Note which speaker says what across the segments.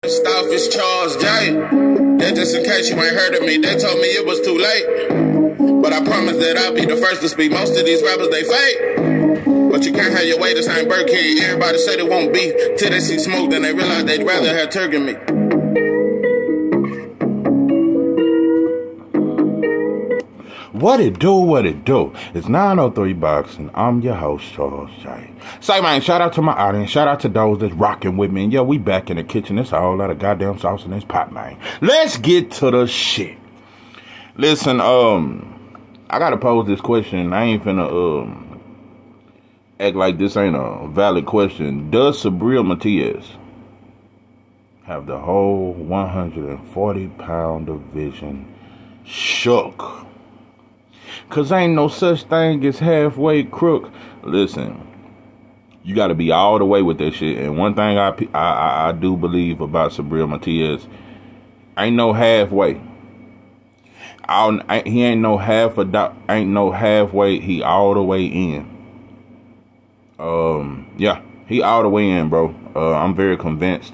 Speaker 1: Stuff is Charles J. That just in case you ain't heard of me, they told me it was too late. But I promise that I'll be the first to speak. Most of these rappers, they fake. But you can't have your way, this ain't Burger King. Everybody say they won't beef till they see smoke, then they realize they'd rather have turkey meat.
Speaker 2: What it do, what it do? It's 903 Boxing. I'm your host, Charles J. Say, man, shout out to my audience. Shout out to those that's rocking with me. And, yeah, we back in the kitchen. It's a whole lot of goddamn sauce in this pot, man. Let's get to the shit. Listen, I got to pose this question. I ain't finna act like this ain't a valid question. Does Subriel Matias have the whole 140-pound division shook? Cause ain't no such thing as halfway crook. Listen, you got to be all the way with that shit. And one thing I do believe about Subriel Matias, ain't no halfway. He ain't no halfway. He all the way in. Yeah, he all the way in, bro. I'm very convinced.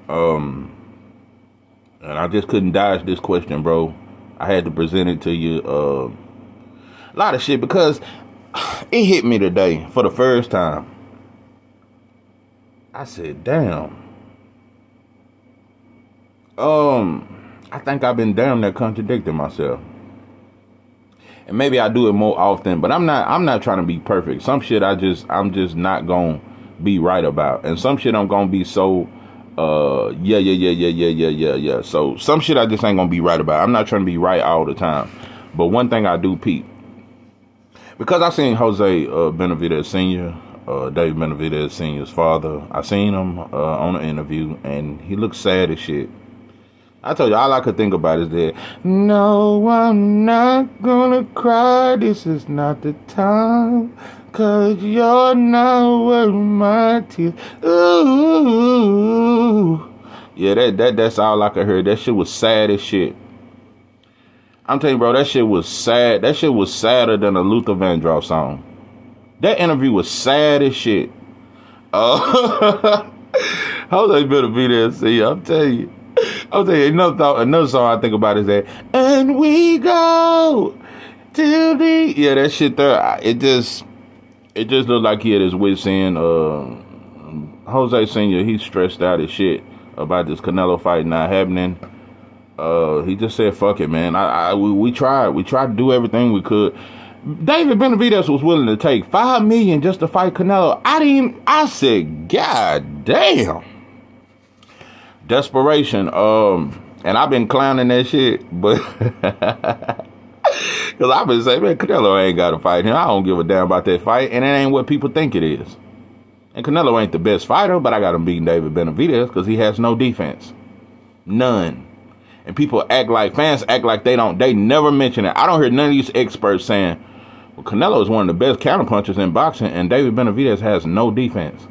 Speaker 2: And I just couldn't dodge this question, bro. I had to present it to you. A lot of shit, because it hit me today for the first time. I said, damn. I think I've been damn near contradicting myself. And maybe I do it more often, but I'm not trying to be perfect. Some shit I'm just not gonna be right about. And some shit I'm gonna be so yeah. So some shit I just ain't gonna be right about. I'm not trying to be right all the time. But one thing I do peep. Because I seen Jose Benavidez Sr., David Benavidez Sr.'s father. I seen him on an interview, and he looked sad as shit. I told you, all I could think about is that, no, I'm not gonna cry, this is not the time, 'cause you're not worth my tears. Ooh. Yeah, that's all I could hear. That shit was sad as shit. I'm telling you, bro, that shit was sad. That shit was sadder than a Luther Vandross song. That interview was sad as shit. Jose Benavidez, see, I'm telling you, another song I think about is that, and we go till the, yeah, that shit there, it just looked like he had his wits in. Jose Sr., he's stressed out as shit about this Canelo fight not happening. He just said, fuck it, man. We tried to do everything we could. David Benavidez was willing to take $5 million just to fight Canelo. I said, God damn. Desperation. And I've been clowning that shit, but because I've been saying, man, Canelo ain't got to fight him. I don't give a damn about that fight, and it ain't what people think it is. And Canelo ain't the best fighter, but I got him beating David Benavidez because he has no defense. None. And people fans act like they never mention it. I don't hear none of these experts saying, well, Canelo is one of the best counterpunchers in boxing, and David Benavidez has no defense.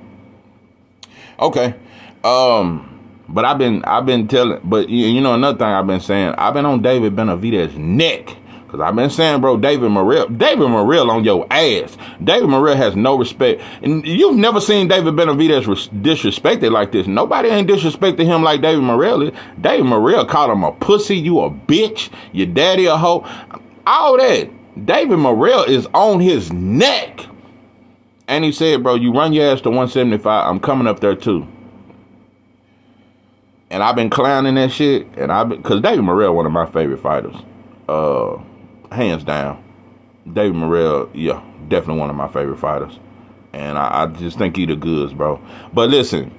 Speaker 2: Okay. But I've been telling, but you know, another thing I've been saying, I've been on David Benavidez's neck. Because I've been saying, bro, David Morrell on your ass. David Morrell has no respect. And you've never seen David Benavidez disrespected like this. Nobody ain't disrespected him like David Morrell is. David Morrell called him a pussy, you a bitch, your daddy a hoe. All that. David Morrell is on his neck. And he said, bro, you run your ass to 175, I'm coming up there too. And I've been clowning that shit. And because David Morrell, one of my favorite fighters. Hands down, David Morrell, yeah, definitely one of my favorite fighters. And I just think he the goods, bro. But listen,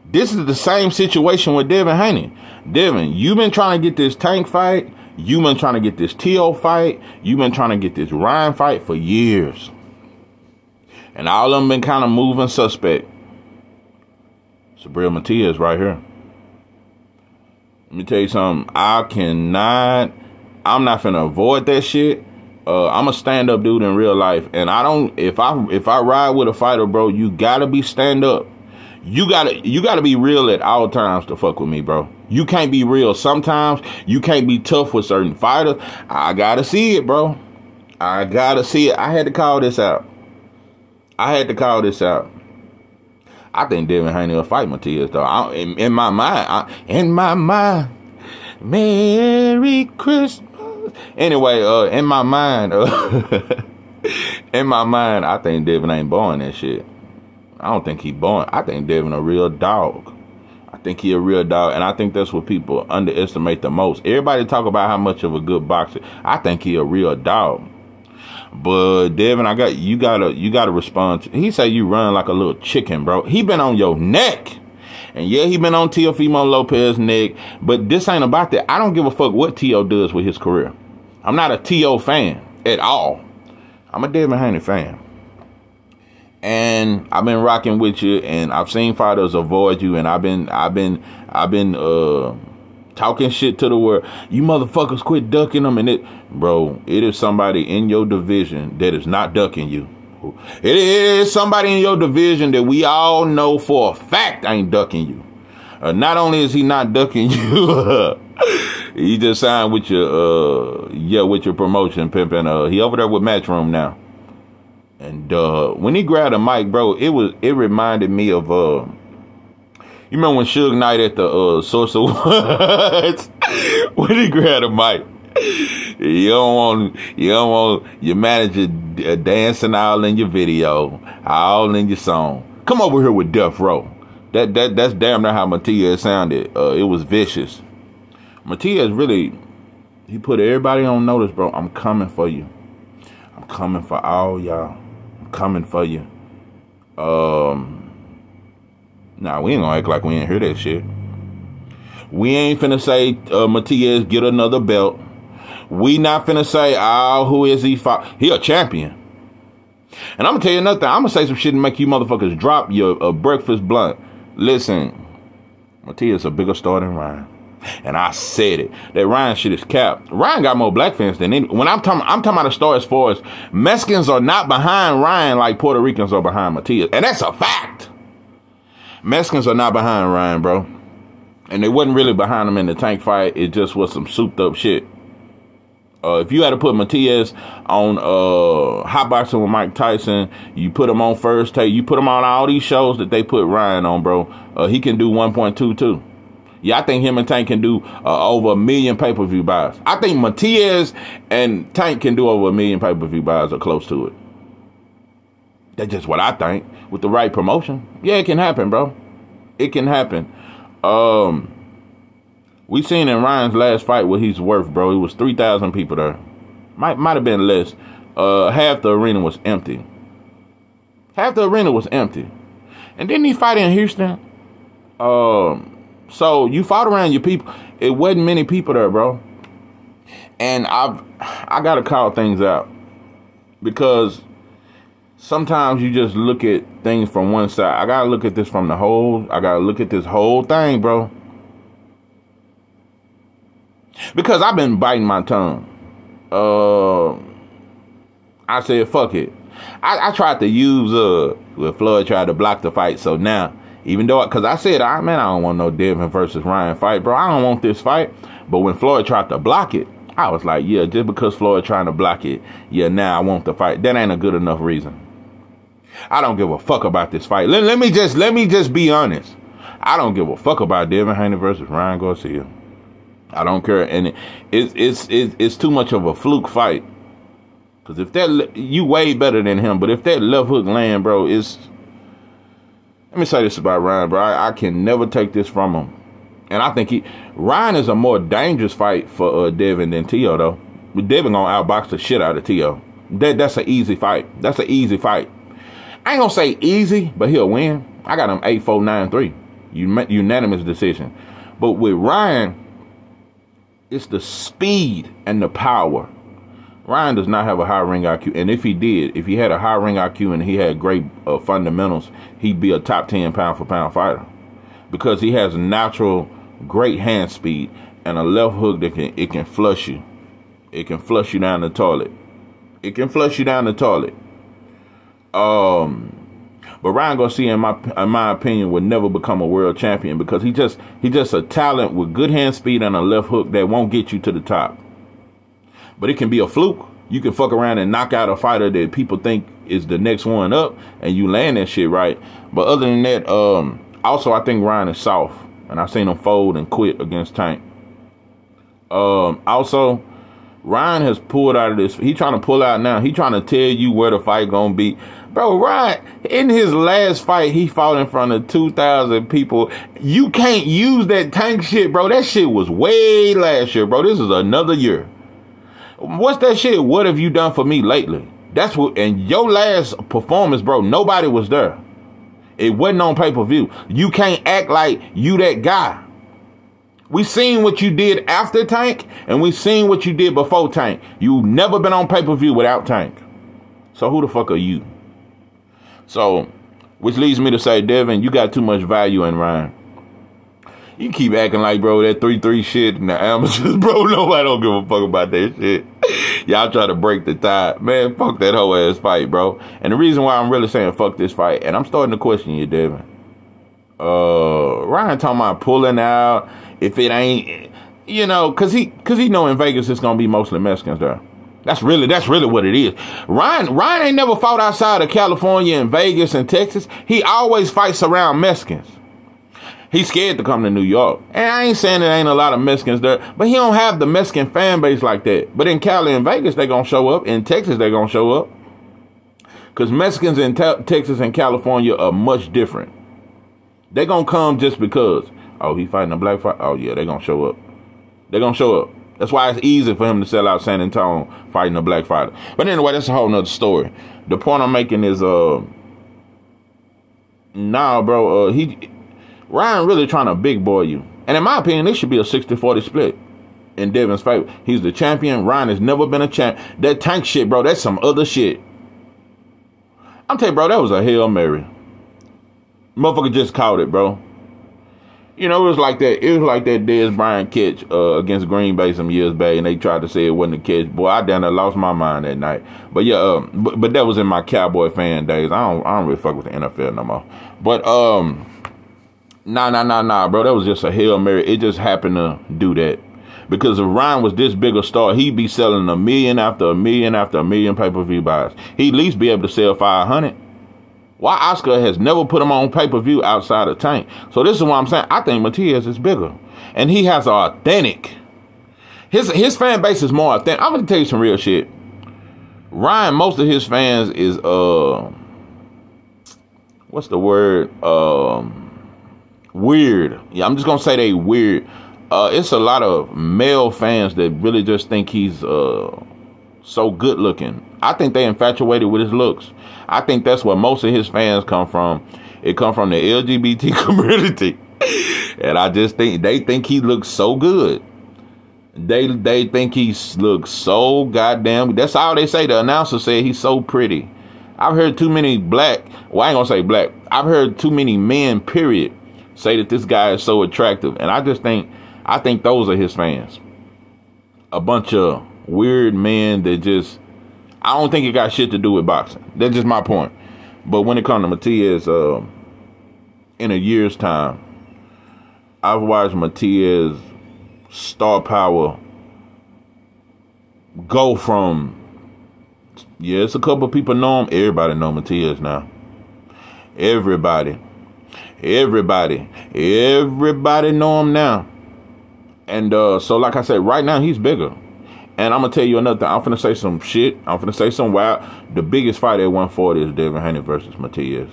Speaker 2: this is the same situation with Devin Haney. Devin, you've been trying to get this Tank fight. You've been trying to get this T.O. fight. You've been trying to get this Ryan fight for years. And all of them been kind of moving suspect. Subriel Matias right here. Let me tell you something. I'm not finna avoid that shit. I'm a stand-up dude in real life, and if I ride with a fighter, bro, you gotta be stand up. You gotta be real at all times to fuck with me, bro. You can't be real sometimes. You can't be tough with certain fighters. I gotta see it, bro. I gotta see it. I had to call this out. I think Devin Haney will fight Matias though. In my mind, Merry Christmas. Anyway, in my mind, I think Devin ain't born that shit. I don't think he born. I think Devin a real dog. I think he a real dog, and I think that's what people underestimate the most. Everybody talk about how much of a good boxer. I think he a real dog. But Devin, you gotta respond. He say you run like a little chicken, bro. He been on your neck. And yeah, he been on Teofimo Lopez's neck. But this ain't about that. I don't give a fuck what Teo does with his career. I'm not a Teo fan at all. I'm a Devin Haney fan. And I've been rocking with you, and I've seen fighters avoid you, and I've been talking shit to the world. You motherfuckers quit ducking them, and it is somebody in your division that is not ducking you. It is somebody in your division that we all know for a fact ain't ducking you. Not only is he not ducking you, he just signed with your promotion, pimping. He over there with Matchroom now. And when he grabbed a mic, bro, it reminded me of you remember when Suge Knight at the Source of Words when he grabbed a mic. You don't want your manager dancing all in your video, all in your song. Come over here with Death Row. That's damn near how Matias sounded. It was vicious. Matias really, he put everybody on notice, bro. I'm coming for you. I'm coming for all y'all. I'm coming for you. Nah, we ain't gonna act like we ain't hear that shit. We ain't finna say Matias get another belt. We not finna say, who is he? He a champion. And I'm gonna tell you another thing. I'm gonna say some shit and make you motherfuckers drop your breakfast blunt. Listen, Matias a bigger star than Ryan. And I said it. That Ryan shit is capped. Ryan got more black fans than any. When I'm talking about a star as far as Mexicans are not behind Ryan like Puerto Ricans are behind Matias. And that's a fact. Mexicans are not behind Ryan, bro. And they wasn't really behind him in the Tank fight. It just was some souped up shit. If you had to put Matias on Hot Boxing with Mike Tyson, you put him on First Take, you put him on all these shows that they put Ryan on, bro. He can do 1.22. Yeah, I think him and Tank can do over 1 million pay-per-view buys. I think Matias and Tank can do over 1 million pay-per-view buys or close to it. That's just what I think. With the right promotion. Yeah, it can happen, bro. It can happen. We seen in Ryan's last fight what he's worth, bro. It was 3,000 people there. Might have been less. Half the arena was empty. Half the arena was empty. And didn't he fight in Houston? So you fought around your people. It wasn't many people there, bro. And I gotta call things out. Because sometimes you just look at things from one side. I gotta look at this from the whole. I gotta look at this whole thing, bro. Because I've been biting my tongue. I said, fuck it. I tried to use when Floyd tried to block the fight. So now, even though, because I said, I don't want no Devin versus Ryan fight, bro. I don't want this fight. But when Floyd tried to block it, I was like, yeah, just because Floyd trying to block it, yeah, now I want the fight. That ain't a good enough reason. I don't give a fuck about this fight. Let me just be honest. I don't give a fuck about Devin Haney versus Ryan Garcia. I don't care, and it's too much of a fluke fight. Cause if that you way better than him, but if that left hook land, bro, let me say this about Ryan, bro. I can never take this from him, and I think Ryan is a more dangerous fight for Devin than Teo though. But Devin gonna outbox the shit out of Teo. That's an easy fight. That's an easy fight. I ain't gonna say easy, but he'll win. I got him 8-4, 9-3, unanimous decision. But with Ryan, it's the speed and the power. Ryan does not have a high ring IQ. And if he had a high ring IQ and he had great fundamentals, he'd be a top 10 pound for pound fighter. Because he has natural great hand speed and a left hook that can flush you. It can flush you down the toilet. It can flush you down the toilet. But Ryan Garcia, in my opinion, would never become a world champion because he just a talent with good hand speed and a left hook that won't get you to the top. But it can be a fluke. you can fuck around and knock out a fighter that people think is the next one up, and you land that shit right. But other than that, also I think Ryan is soft, and I've seen him fold and quit against Tank. Also, Ryan has pulled out of this. He trying to pull out now. He trying to tell you where the fight gonna be. Bro, Ryan, in his last fight, he fought in front of 2,000 people. You can't use that Tank shit, bro. That shit was way last year, bro. This is another year. What's that shit? What have you done for me lately? That's what, and your last performance, bro, nobody was there. It wasn't on pay-per-view. You can't act like you that guy. We seen what you did after Tank, and we seen what you did before Tank. You never been on pay-per-view without Tank. So who the fuck are you? So, which leads me to say, Devin, you got too much value in Ryan. You keep acting like, bro, that 3-3 shit in the amateurs, bro. Nobody don't give a fuck about that shit. Y'all try to break the tie. Man, fuck that whole ass fight, bro. And the reason why I'm really saying fuck this fight, and I'm starting to question you, Devin. Ryan talking about pulling out if it ain't, you know, cause he know in Vegas it's gonna be mostly Mexicans there. That's really what it is. Ryan ain't never fought outside of California and Vegas and Texas. He always fights around Mexicans. He's scared to come to New York. And I ain't saying there ain't a lot of Mexicans there, but he don't have the Mexican fan base like that. But in Cali and Vegas, they gonna show up. In Texas, they gonna show up. Because Mexicans in Texas and California are much different. They gonna come just because, oh, he fighting a black fight. Oh, yeah, they gonna show up. They gonna show up. That's why it's easy for him to sell out San Antonio fighting a black fighter. But anyway, that's a whole nother story. The point I'm making is, nah, bro, Ryan really trying to big boy you. And in my opinion, this should be a 60-40 split in Devin's favor. He's the champion. Ryan has never been a champ. That Tank shit, bro, that's some other shit. I'm telling you, bro, that was a Hail Mary. Motherfucker just caught it, bro. You know, it was like that Dez Bryant catch against Green Bay some years back, and they tried to say it wasn't a catch. Boy, I down there lost my mind that night. But yeah, but that was in my Cowboy fan days. I don't really fuck with the NFL no more. But Nah, bro. That was just a Hail Mary. It just happened to do that. Because if Ryan was this big a star, he'd be selling 1 million after 1 million after 1 million pay-per-view buys. He'd at least be able to sell 500. Why Oscar has never put him on pay-per-view outside of Tank. So this is what I'm saying. I think Matias is bigger. And he has an authentic. His fan base is more authentic. I'm going to tell you some real shit. Ryan, most of his fans is, what's the word? Weird. Yeah, I'm just gonna say they weird. It's a lot of male fans that really just think he's so good looking. I think they infatuated with his looks. I think that's where most of his fans come from. It come from the LGBT community. And I just think they think he looks so good. They think he looks so goddamn. That's all they say. The announcer said he's so pretty. I've heard too many I ain't gonna say black. I've heard too many men, period, say that this guy is so attractive. And I think those are his fans. A bunch of weird men that just, I don't think it got shit to do with boxing. That's just my point. But when it comes to Matias, in a year's time, I've watched Matias' star power go from, it's a couple of people know him. Everybody know Matias now. Everybody know him now. And so like I said, right now he's bigger. And I'm gonna tell you another thing. I'm finna say some shit. I'm finna say some wild. The biggest fight at 140 is Devin Haney versus Matias.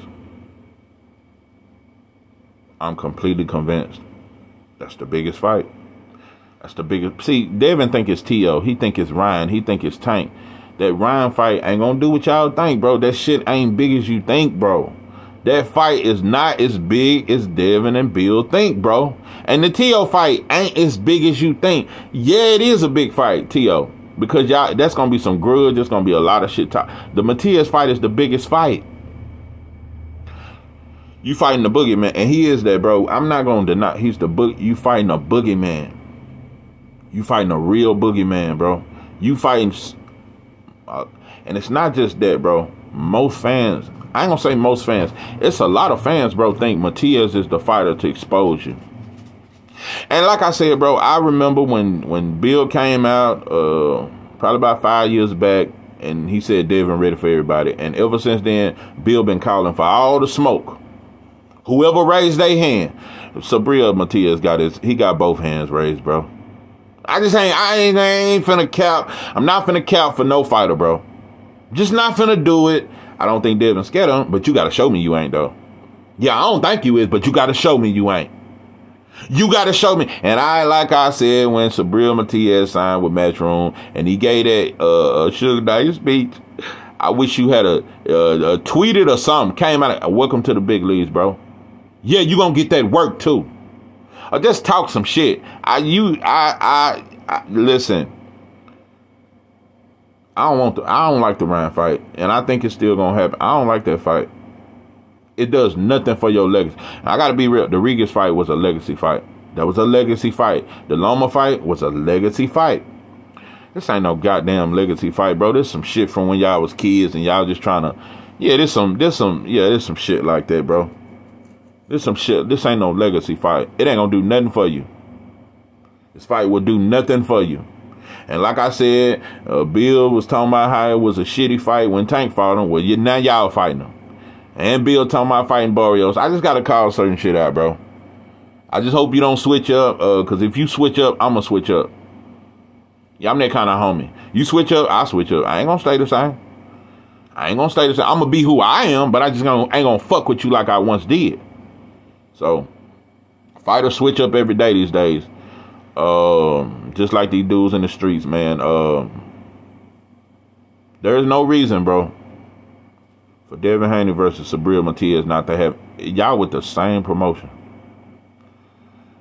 Speaker 2: I'm completely convinced. That's the biggest fight. That's the biggest. See, Devin think it's T.O. He think it's Ryan. He think it's Tank. That Ryan fight ain't gonna do what y'all think, bro. That shit ain't big as you think, bro. That fight is not as big as Devin and Bill think, bro. And the T.O. fight ain't as big as you think. Yeah, it is a big fight, T.O. Because y'all, that's going to be some grudge. There's going to be a lot of shit talk. The Matias fight is the biggest fight. You fighting the boogeyman. And he is that, bro. I'm not going to deny. He's the you fighting a boogeyman. You fighting a real boogeyman, bro. You fighting. And it's not just that, bro. Most fans. I ain't gonna say most fans. It's a lot of fans, bro, think Matias is the fighter to expose you. And like I said, bro, I remember when Bill came out, probably about 5 years back, and he said Devin ready for everybody. And ever since then, Bill been calling for all the smoke. Whoever raised their hand, Subriel Matias got both hands raised, bro. I ain't finna cap. I'm not finna cap for no fighter, bro. Just not finna do it. I don't think Devin scared him, but you gotta show me you ain't, though. Yeah, I don't think you is, but you gotta show me you ain't. You gotta show me. And like I said, when Subriel Matias signed with Matchroom and he gave that Sugar Daddy speech, I wish you had a tweeted or something. Came out, welcome to the big leagues, bro. Yeah, you gonna get that work too. Or just talk some shit. Listen. I don't like the Ryan fight, and I think it's still gonna happen. I don't like that fight. It does nothing for your legacy. I gotta be real. The Regis fight was a legacy fight. That was a legacy fight. The Loma fight was a legacy fight. This ain't no goddamn legacy fight, bro. This some shit from when y'all was kids and y'all just trying to. Yeah, there's some shit like that, bro. This some shit. This ain't no legacy fight. It ain't gonna do nothing for you. This fight will do nothing for you. And like I said, Bill was talking about how it was a shitty fight when Tank fought him. Well, now y'all fighting him. And Bill talking about fighting Barrios. I just got to call certain shit out, bro. I just hope you don't switch up. Because if you switch up, I'm going to switch up. Yeah, I'm that kind of homie. You switch up, I switch up. I ain't going to stay the same. I'm going to be who I am, but I just ain't going to fuck with you like I once did. So, fighters switch up every day these days. Just like these dudes in the streets, man. There's no reason, bro, for Devin Haney versus Subriel Matias not to have y'all with the same promotion.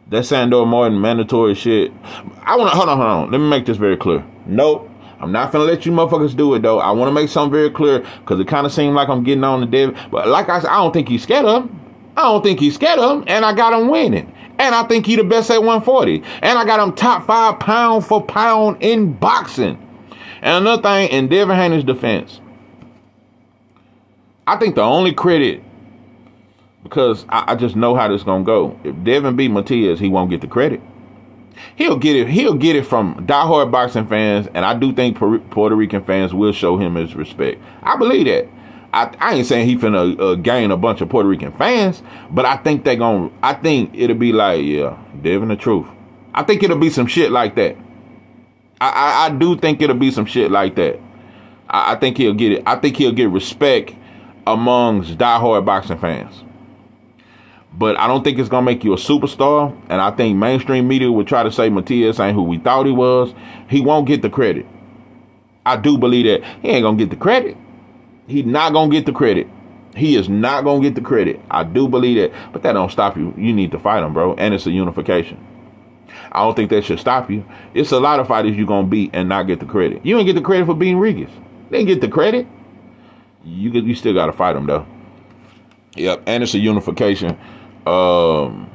Speaker 2: That Sandor Martin mandatory shit. Hold on. Let me make this very clear. Nope. I'm not finna let you motherfuckers do it, though. I want to make something very clear because it kind of seemed like I'm getting on the Devin. But like I said, I don't think he's scared of him. And I got him winning. And I think he the best at 140. And I got him top 5 pound for pound in boxing. And another thing, in Devin Haney's defense, I think the only credit, because I just know how this gonna go. If Devin beat Matias, he won't get the credit. He'll get it from diehard boxing fans, and I do think Puerto Rican fans will show him his respect. I believe that. I ain't saying he finna gain a bunch of Puerto Rican fans, but I think it'll be like, yeah, Devin the truth. I think it'll be some shit like that. I do think it'll be some shit like that. I think he'll get it. I think he'll get respect amongst diehard boxing fans. But I don't think it's gonna make you a superstar. And I think mainstream media would try to say Matias ain't who we thought he was. He won't get the credit. I do believe that he ain't gonna get the credit. He's not going to get the credit. He is not going to get the credit. I do believe that. But that don't stop you. You need to fight him, bro. And it's a unification. I don't think that should stop you. It's a lot of fighters you're going to beat and not get the credit. You ain't get the credit for beating Regis. They didn't get the credit. You still got to fight him, though. Yep. And it's a unification. You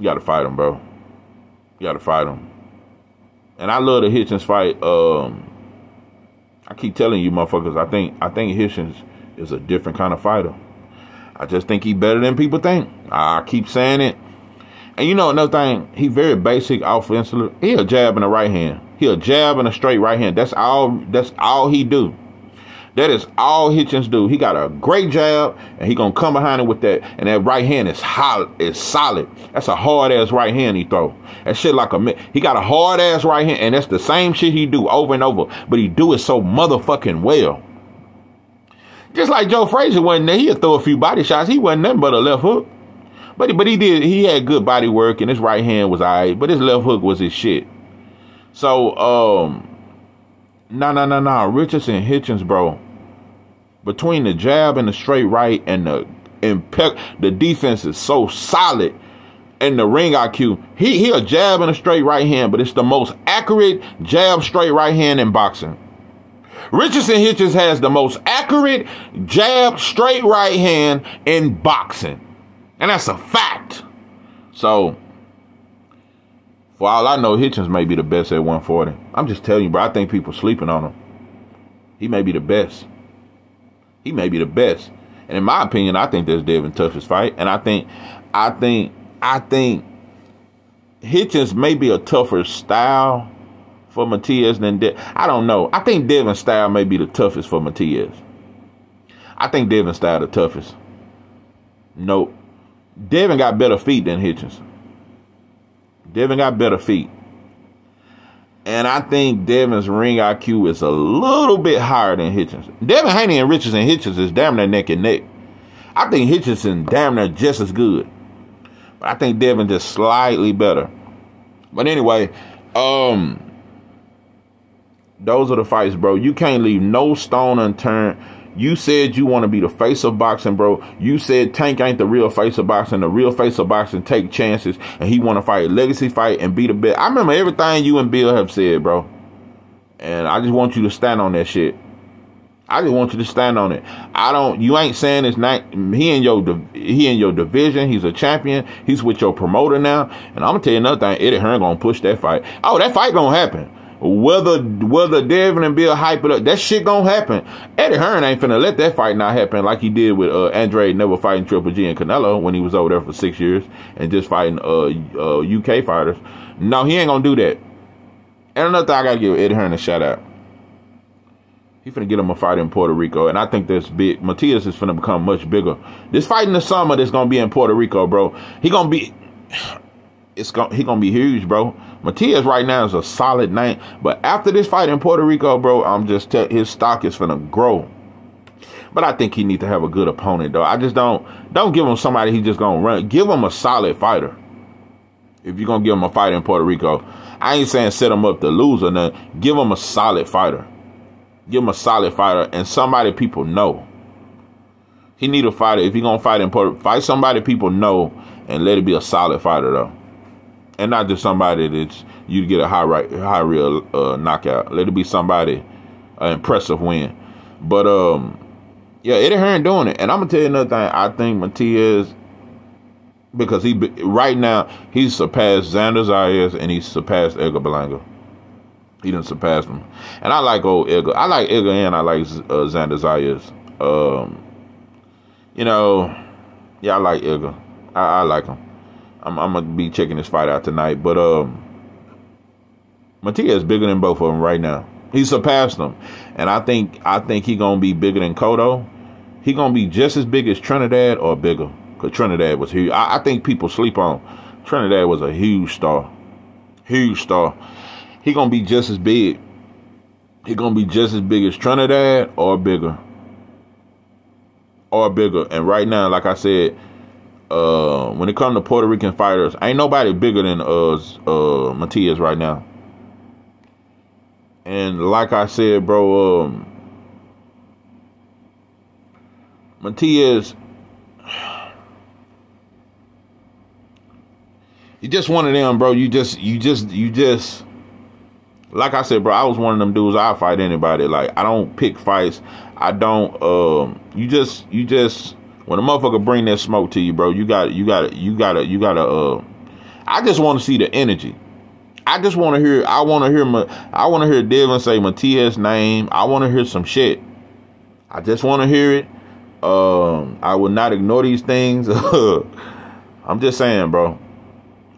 Speaker 2: got to fight him, bro. You got to fight him. And I love the Hitchens fight. I keep telling you motherfuckers, I think Hitchens is a different kind of fighter. I just think he's better than people think. I keep saying it. And you know another thing, he very basic offensively. He'll jab in the right hand. He'll jab in a straight right hand. That's all he do. That is all Hitchens do. He got a great jab, and he gonna come behind it with that. And that right hand is solid. That's a hard ass right hand he throw. That shit like he got a hard ass right hand, and that's the same shit he do over and over. But he do it so motherfucking well. Just like Joe Frazier wasn't there. He'll throw a few body shots. He wasn't nothing but a left hook. But he had good body work, and his right hand was alright, but his left hook was his shit. So No. Richardson Hitchens, bro. Between the jab and the straight right and the defense is so solid, and the ring IQ, he'll jab and a straight right hand, but it's the most accurate jab straight right hand in boxing. Richardson Hitchens has the most accurate jab straight right hand in boxing, and that's a fact. So, for all I know, Hitchens may be the best at 140. I'm just telling you, bro. I think people sleeping on him. He may be the best. He may be the best. And in my opinion, I think that's Devin's toughest fight. And I think Hitchens may be a tougher style for Matias than I don't know. I think Devin's style may be the toughest for Matias. I think Devin's style the toughest. Nope. Devin got better feet than Hitchens. Devin got better feet. And I think Devin's ring IQ is a little bit higher than Hitchens. Devin Haney and Richardson Hitchens is damn near neck and neck. I think Hitchens damn near just as good. But I think Devin just slightly better. But anyway, those are the fights, bro. You can't leave no stone unturned. You said you want to be the face of boxing, bro. You said Tank ain't the real face of boxing. The real face of boxing take chances, and he want to fight a legacy fight and be the best. I remember everything you and Bill have said, bro. And I just want you to stand on that shit. I just want you to stand on it. You ain't saying it's not. He in your division. He's a champion. He's with your promoter now. And I'm gonna tell you another thing. Eddie Hearn gonna push that fight. Oh, that fight gonna happen. Whether Devin and Bill hype it up, that shit gonna happen. Eddie Hearn ain't finna let that fight not happen like he did with Andre never fighting Triple G and Canelo when he was over there for 6 years and just fighting UK fighters. No, he ain't gonna do that. And another thing, I gotta give Eddie Hearn a shout out. He finna get him a fight in Puerto Rico, and I think that's big. Matias is finna become much bigger. This fight in the summer that's gonna be in Puerto Rico, bro. He gonna be huge, bro. Matias right now is a solid 9, but after this fight in Puerto Rico, bro, I'm just his stock is finna grow. But I think he need to have a good opponent, though. I just don't give him somebody he just gonna run. Give him a solid fighter. If you're gonna give him a fight in Puerto Rico, I ain't saying set him up to lose or nothing. Give him a solid fighter. Give him a solid fighter and somebody people know. He need a fighter. If you're gonna fight in Puerto Rico, fight somebody people know and let it be a solid fighter, though. And not just somebody that's you get a high real knockout. Let it be somebody an impressive win. But yeah, Eddie Hearn doing it. And I'm gonna tell you another thing. I think Matias, because right now he's surpassed Xander Zayas and he's surpassed Edgar Berlanga. He done surpassed him. And I like old Edgar. I like Edgar and I like Xander Zayas. You know, yeah, I like Edgar. I like him. I'm gonna be checking this fight out tonight, but Matias is bigger than both of them right now. He surpassed them, and I think he gonna be bigger than Cotto. He gonna be just as big as Trinidad or bigger, cause Trinidad was huge. I think people sleep on Trinidad was a huge star. He gonna be just as big. He gonna be just as big as Trinidad or bigger. And right now, like I said. When it comes to Puerto Rican fighters, ain't nobody bigger than Matias right now. And like I said, bro, Matias, you just one of them, bro. You just like I said, bro, I was one of them dudes. I fight anybody. Like, I don't pick fights. I don't you just when a motherfucker bring that smoke to you, bro, you gotta I just want to see the energy. I want to hear Devin say Matias' name. I want to hear some shit. I just want to hear it. I will not ignore these things. I'm just saying, bro.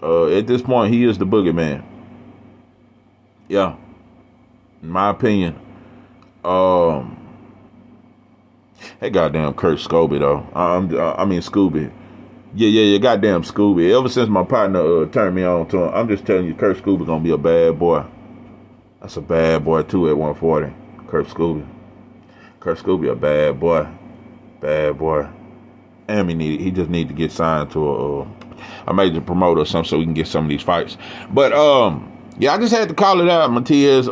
Speaker 2: At this point, he is the boogeyman. Yeah. In my opinion. Hey, goddamn Kurt Scooby, though. I mean, Scooby. Yeah, goddamn Scooby. Ever since my partner turned me on to him, I'm just telling you, Kurt Scooby gonna be a bad boy. That's a bad boy, too, at 140. Kurt Scooby. Kurt Scooby a bad boy. Bad boy. And he just need to get signed to a major promoter or something so we can get some of these fights. But, yeah, I just had to call it out, Matias.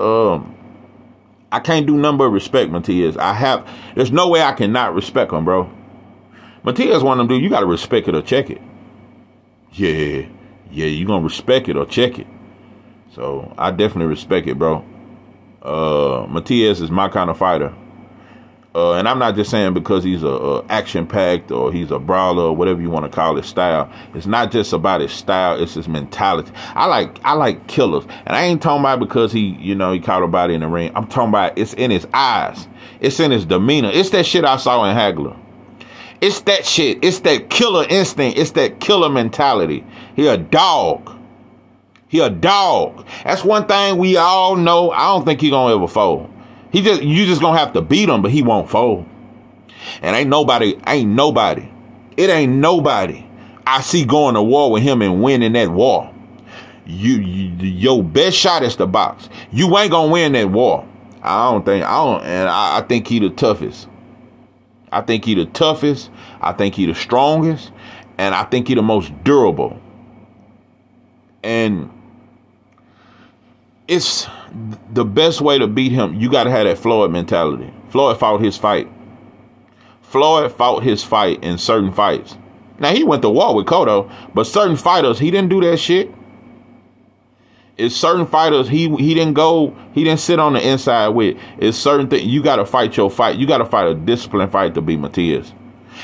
Speaker 2: I can't do nothing but respect Matias. There's no way I cannot respect him, bro. Matias one of them dudes, you got to respect it or check it. Yeah, you going to respect it or check it. So, I definitely respect it, bro. Matias is my kind of fighter. And I'm not just saying because he's a action-packed or he's a brawler or whatever you want to call his style. It's not just about his style, it's his mentality. I like killers. And I ain't talking about because he caught a body in the ring. I'm talking about it's in his eyes. It's in his demeanor. It's that shit I saw in Hagler. It's that shit. It's that killer instinct. It's that killer mentality. He a dog. He a dog. That's one thing we all know. I don't think he gonna ever fold. You just gonna have to beat him, but he won't fold. And ain't nobody I see going to war with him and winning that war. Your best shot is the box. You ain't gonna win that war. I think he the toughest. I think he the toughest. I think he the strongest. And I think he the most durable. And it's the best way to beat him. You got to have that Floyd mentality. Floyd fought his fight. Floyd fought his fight in certain fights. Now, he went to war with Cotto, but certain fighters, he didn't do that shit. It's certain fighters he didn't sit on the inside with. It's certain things. You got to fight your fight. You got to fight a disciplined fight to beat Matias.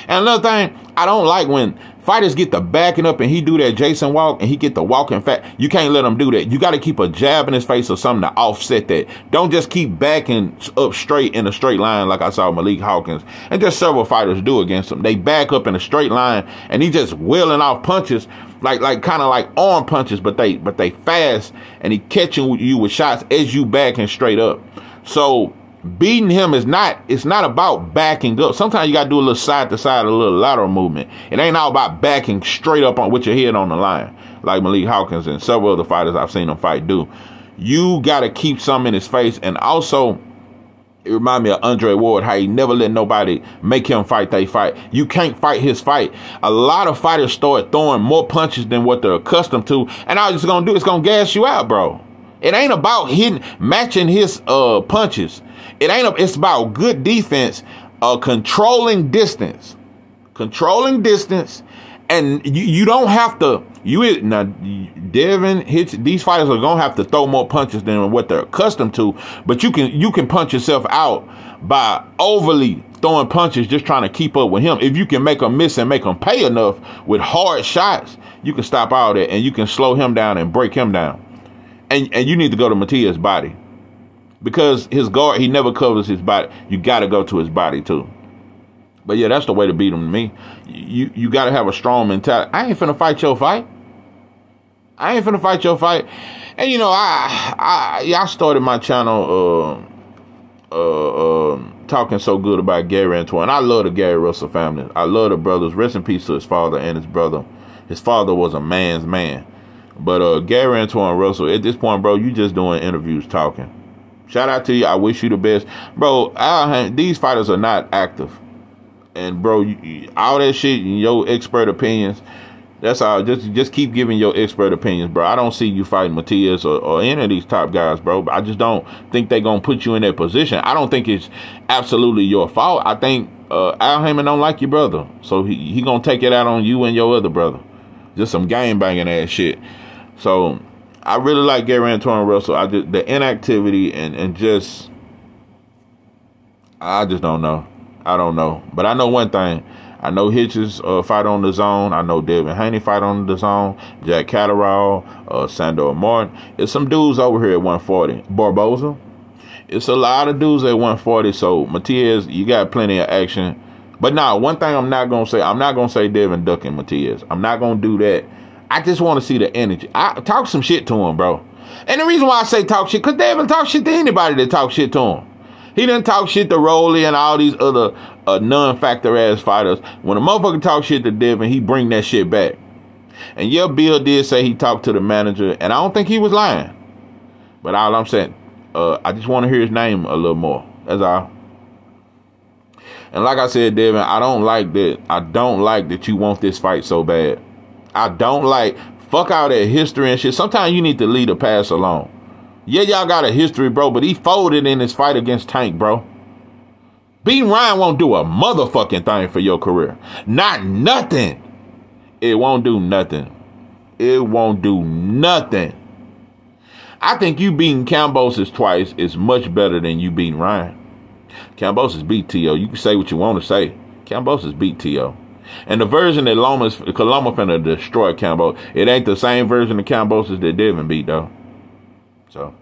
Speaker 2: And another thing, I don't like when fighters get the backing up and he do that Jason walk and he get the walking fat. You can't let him do that. You got to keep a jab in his face or something to offset that. Don't just keep backing up straight in a straight line like I saw Malik Hawkins and just several fighters do against him. They back up in a straight line and he just wheeling off punches like kind of like arm punches, but they fast and he catching you with shots as you backing straight up. So beating him it's not about backing up. Sometimes you got to do a little side to side, a little lateral movement. It ain't all about backing straight up on with your head on the line like Malik Hawkins and several other fighters I've seen him fight do. You got to keep something in his face. And also, it remind me of Andre Ward, how he never let nobody make him fight they fight. You can't fight his fight. A lot of fighters start throwing more punches than what they're accustomed to. And all it's going to do is going to gas you out, bro. It ain't about matching his punches. It's about good defense, controlling distance. Controlling distance. And you don't have to. Devin hits. These fighters are gonna have to throw more punches than what they're accustomed to. But you can punch yourself out by overly throwing punches, just trying to keep up with him. If you can make them miss and make them pay enough with hard shots, you can stop all that and you can slow him down and break him down. And you need to go to Matias' body because his guard, he never covers his body. You got to go to his body too. But yeah, that's the way to beat him to me. You got to have a strong mentality. I ain't finna fight your fight. And you know, I started my channel talking so good about Gary Antoine. I love the Gary Russell family. I love the brothers. Rest in peace to his father and his brother. His father was a man's man. But Gary Antoine Russell, at this point, bro, you just doing interviews talking. Shout out to you. I wish you the best. Bro, these fighters are not active. And, bro, all that shit, your expert opinions, that's all. Just keep giving your expert opinions, bro. I don't see you fighting Matias or any of these top guys, bro. But I just don't think they're going to put you in that position. I don't think it's absolutely your fault. I think Al Haymon don't like your brother. So he going to take it out on you and your other brother. Just some game banging ass shit. So I really like Gary Antoine Russell. The inactivity and just I just don't know. I don't know. But I know one thing. I know Hitches fight on the zone. I know Devin Haney fight on the zone. Jack Catterall, Sandor Martin. It's some dudes over here at 140. Barboza. It's a lot of dudes at 140. So Matias, you got plenty of action. But now, one thing I'm not gonna say Devin ducking Matias. I'm not gonna do that. I just want to see the energy. I talk some shit to him, bro. And the reason why I say talk shit, because Devin talk shit to anybody that talk shit to him. He didn't talk shit to Rolly and all these other non-factor ass fighters. When a motherfucker talk shit to Devin, he bring that shit back. And yeah, Bill did say he talked to the manager, and I don't think he was lying. But all I'm saying, I just want to hear his name a little more. That's all. And like I said, Devin, I don't like that you want this fight so bad. I don't like, fuck all that history and shit. Sometimes you need to leave the past alone. Yeah, y'all got a history, bro, but he folded in his fight against Tank, bro. Beating Ryan won't do a motherfucking thing for your career. Not nothing. It won't do nothing. It won't do nothing. I think you beating Kambosos twice is much better than you beating Ryan. Kambosos beat T.O. You can say what you want to say. Kambosos beat T.O. And the version that Loma finna destroy Kambosos, it ain't the same version of Kambosos that Devin beat, though. So,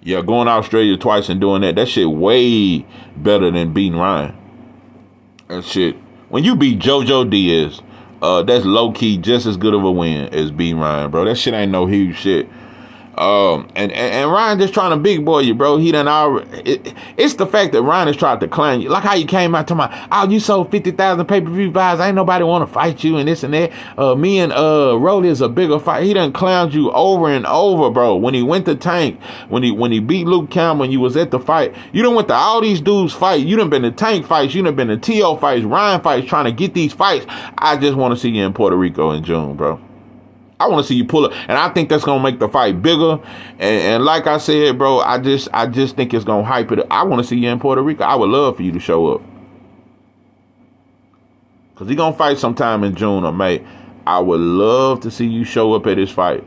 Speaker 2: yeah, going to Australia twice and doing that shit way better than beating Ryan. That shit. When you beat JoJo Diaz, That's low key just as good of a win as beating Ryan, bro. That shit ain't no huge shit. And Ryan just trying to big boy you, bro. He done already. It's the fact that Ryan has tried to clown you. Like how you came out to my, oh, you sold 50,000 pay-per-view buys. Ain't nobody want to fight you and this and that. Me and Rolly is a bigger fight. He done clowned you over and over, bro. When he went to Tank, when he beat Luke Campbell, when you was at the fight, you done went to all these dudes fight. You done been to Tank fights. You done been to T.O. fights, Ryan fights, trying to get these fights. I just want to see you in Puerto Rico in June, bro. I want to see you pull it, and I think that's gonna make the fight bigger. And like I said, bro, I just think it's gonna hype it up. I want to see you in Puerto Rico. I would love for you to show up, cause he gonna fight sometime in June or May. I would love to see you show up at his fight.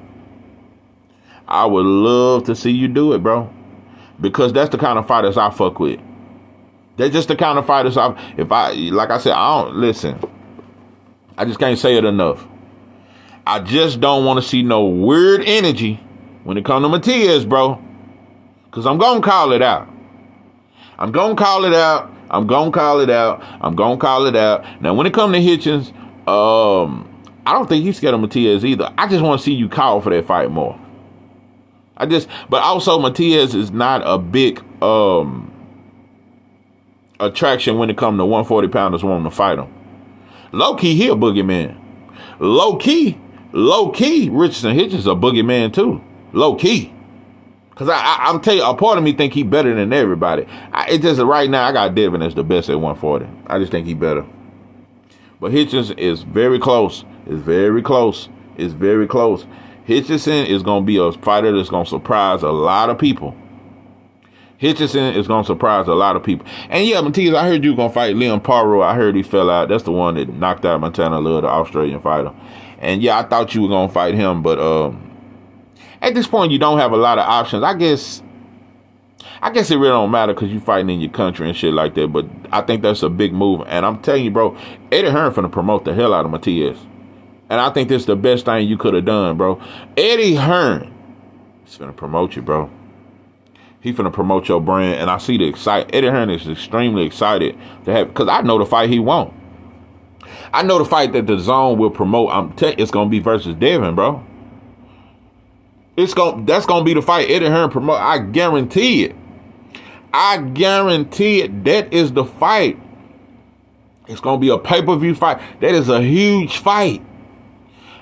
Speaker 2: I would love to see you do it, bro, because that's the kind of fighters I fuck with. They're just the kind of fighters like I said, I don't listen. I just can't say it enough. I just don't want to see no weird energy when it comes to Matias, bro. Because I'm going to call it out. I'm going to call it out. I'm going to call it out. I'm going to call it out. Now, when it comes to Hitchens, I don't think he's scared of Matias either. I just want to see you call for that fight more. But also Matias is not a big attraction when it comes to 140 pounders wanting to fight him. Low key, he a boogeyman. Low key, Richardson Hitchens a boogeyman too. Low key. Because I'm telling you, a part of me think he better than everybody. It just right now, I got Devin as the best at 140. I just think he better. But Hitchens is very close. It's very close. It's very close. Hitchison is going to be a fighter that's going to surprise a lot of people. Hitchison is going to surprise a lot of people. And yeah, Matias, I heard you going to fight Liam Paro. I heard he fell out. That's the one that knocked out Montana Love, the Australian fighter. And yeah, I thought you were going to fight him. But at this point, you don't have a lot of options. I guess it really don't matter because you fighting in your country and shit like that. But I think that's a big move. And I'm telling you, bro, Eddie Hearn finna promote the hell out of Matias. And I think this is the best thing you could have done, bro. Eddie Hearn is finna promote you, bro. He finna promote your brand, and I see the excitement. Eddie Hearn is extremely excited to have, because I know the fight he won't. I know the fight that the Zone will promote. It's gonna be versus Devin, bro. That's gonna be the fight Eddie Hearn promote. I guarantee it. I guarantee it. That is the fight. It's gonna be a pay-per-view fight. That is a huge fight.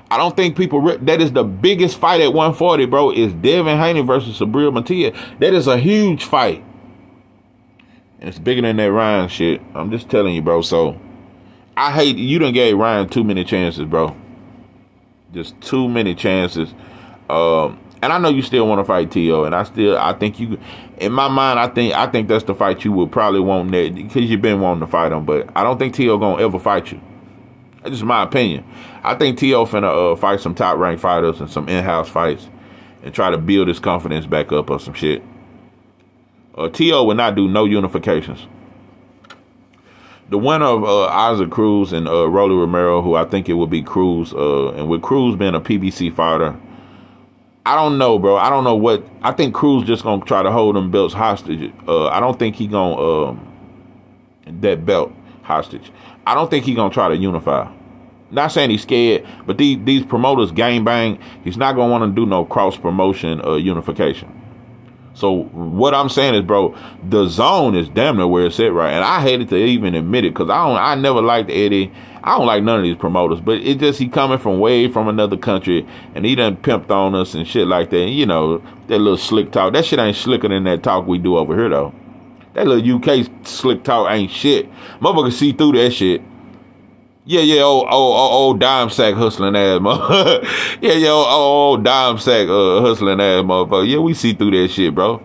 Speaker 2: I don't think that is the biggest fight at 140, bro, is Devin Haney versus Subriel Matias. That is a huge fight. And it's bigger than that Ryan shit. I'm just telling you, bro. So, I hate, you done gave Ryan too many chances, bro. Just too many chances. And I know you still want to fight T.O. And I think you, in my mind, I think that's the fight you would probably want, because you've been wanting to fight him. But I don't think T.O. gonna ever fight you. That's just my opinion. I think T.O. finna fight some top-ranked fighters and some in-house fights and try to build his confidence back up or some shit. T.O. will not do no unifications. The winner of Isaac Cruz and Rolly Romero, who I think it would be Cruz, and with Cruz being a PBC fighter, I don't know, bro. I don't know what. I think Cruz just gonna try to hold them belts hostage. I don't think he gonna that belt hostage. I don't think he's going to try to unify. Not saying he's scared, but these promoters gang bang. He's not going to want to do no cross promotion unification. So what I'm saying is, bro, the Zone is damn near where it's at right. And I hated to even admit it because I never liked Eddie. I don't like none of these promoters, but it just, he coming from way from another country and he done pimped on us and shit like that. And, you know, that little slick talk. That shit ain't slicker than that talk we do over here, though. That little UK slick talk ain't shit. Motherfucker see through that shit. Yeah, old dime sack hustling ass motherfucker. yeah, old dime sack hustling ass motherfucker. Yeah, we see through that shit, bro.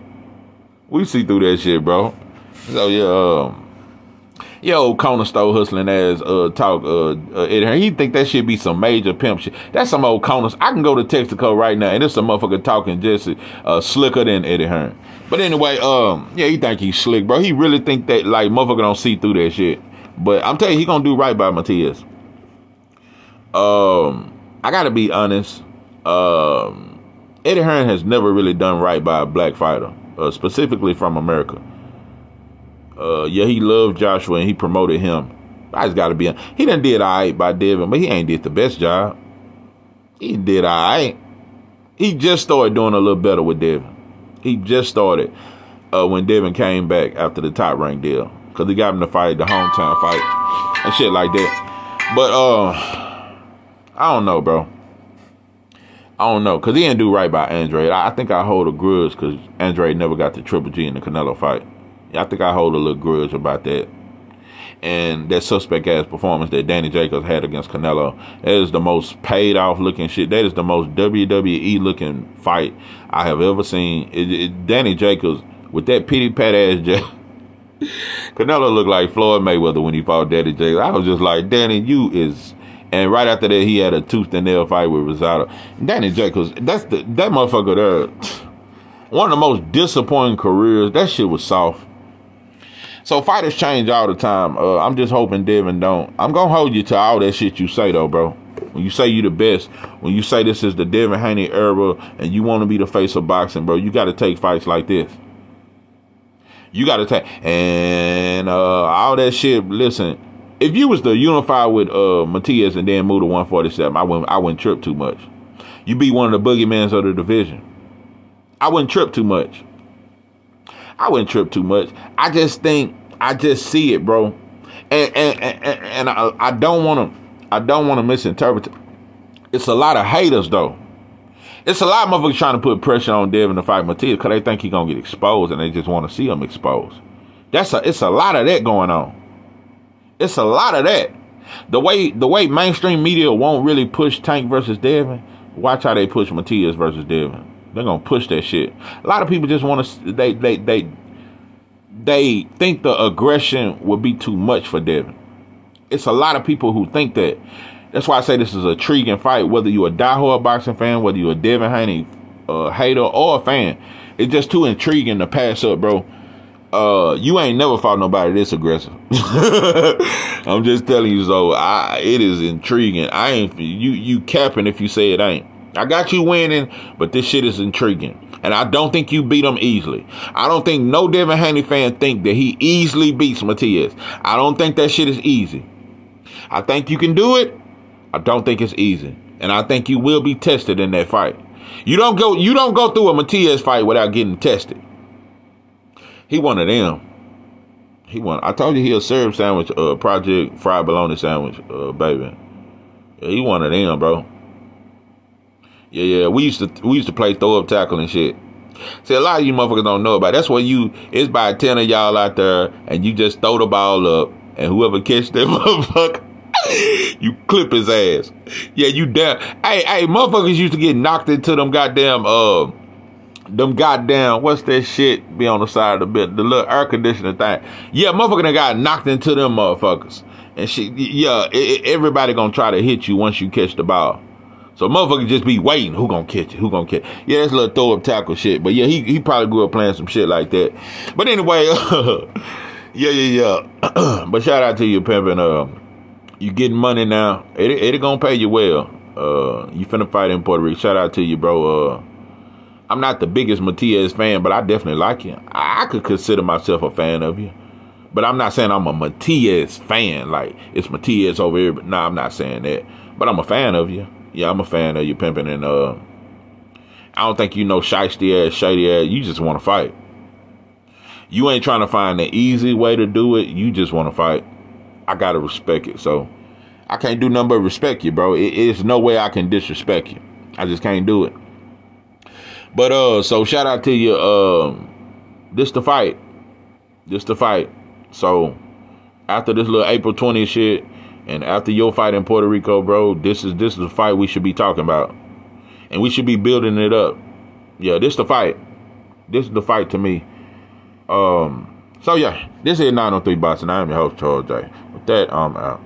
Speaker 2: We see through that shit, bro. So yeah, old corner store hustling ass talk. He think that shit be some major pimp shit. That's some old corners. I can go to Texaco right now, and there's some motherfucker talking just slicker than Eddie Hearn. But anyway, yeah, he think he's slick, bro. He really think that, like, motherfucker don't see through that shit. But I'm telling you, he gonna do right by Matias. I gotta be honest. Eddie Hearn has never really done right by a black fighter, specifically from America. Yeah, he loved Joshua and he promoted him. I just got to be. He done did all right by Devin, but he ain't did the best job. He did all right. He just started doing a little better with Devin. He just started when Devin came back after the Top Rank deal, because he got him to fight the hometown fight and shit like that. But I don't know, bro. I don't know, because he didn't do right by Andre. I think I hold a grudge because Andre never got the Triple G in the Canelo fight. I think I hold a little grudge about that. And that suspect-ass performance that Danny Jacobs had against Canelo, that is the most paid-off looking shit. That is the most WWE-looking fight I have ever seen. Danny Jacobs, with that pity-pat-ass Canelo looked like Floyd Mayweather when he fought Danny Jacobs. I was just like, Danny, you is... And right after that, he had a tooth-and-nail fight with Rosado. Danny Jacobs, that motherfucker there, one of the most disappointing careers. That shit was soft. So fighters change all the time. I'm just hoping Devin don't. I'm going to hold you to all that shit you say, though, bro. When you say you the best, when you say this is the Devin Haney era and you want to be the face of boxing, bro, you got to take fights like this. You got to take. And all that shit, listen, if you was to unify with Matias and then move to 147, I wouldn't trip too much. You be one of the boogeymans of the division. I wouldn't trip too much. I wouldn't trip too much. I just see it, bro. And I don't want to misinterpret it. It's a lot of haters, though. It's a lot of motherfuckers trying to put pressure on Devin to fight Matias because they think he's gonna get exposed and they just want to see him exposed. It's a lot of that going on. It's a lot of that. The way mainstream media won't really push Tank versus Devin, watch how they push Matias versus Devin. They're gonna push that shit. A lot of people just want to. They think the aggression would be too much for Devin. It's a lot of people who think that. That's why I say this is a intriguing fight. Whether you're a diehard boxing fan, whether you're a Devin Haney hater or a fan, it's just too intriguing to pass up, bro. You ain't never fought nobody this aggressive. I'm just telling you, so it is intriguing. I ain't you capping if you say it ain't. I got you winning, but this shit is intriguing. And I don't think you beat him easily. I don't think no Devin Haney fan think that he easily beats Matias. I don't think that shit is easy. I think you can do it. I don't think it's easy. And I think you will be tested in that fight. You don't go through a Matias fight without getting tested. He one of them. I told you he a syrup sandwich, Project Fried Bologna sandwich, baby. Yeah, he one of them, bro. Yeah. We used to play throw up tackle and shit. See, a lot of you motherfuckers don't know about it. That's what it's by 10 of y'all out there, and you just throw the ball up, and whoever catch that motherfucker, you clip his ass. Yeah, you damn. Hey, motherfuckers used to get knocked into them goddamn, what's that shit be on the side of the bed, the little air conditioner thing. Yeah, motherfucker done got knocked into them motherfuckers. And shit, yeah, everybody gonna try to hit you once you catch the ball. So motherfucker just be waiting. Who gonna catch it? Who gonna catch it? Yeah, that's a little throw up tackle shit. But yeah, he probably grew up playing some shit like that. But anyway, yeah. But shout out to you, pimpin'. You getting money now. It gonna pay you well. You finna fight in Puerto Rico. Shout out to you, bro. I'm not the biggest Matias fan, but I definitely like you. I could consider myself a fan of you. But I'm not saying I'm a Matias fan. Like, it's Matias over here. But nah, I'm not saying that. But I'm a fan of you. Yeah, I'm a fan of you, pimping. And I don't think you know shiesty ass, shady ass. You just want to fight. You ain't trying to find the easy way to do it. You just want to fight. I got to respect it. So I can't do nothing but respect you, bro. It's no way I can disrespect you. I just can't do it. But so shout out to you. This the fight. So after this little April 20th shit, and after your fight in Puerto Rico, bro, this is the fight we should be talking about, and we should be building it up. Yeah, this the fight. This is the fight to me. So yeah, this is 903 Boxing. I am your host, Charles J. With that, I'm out.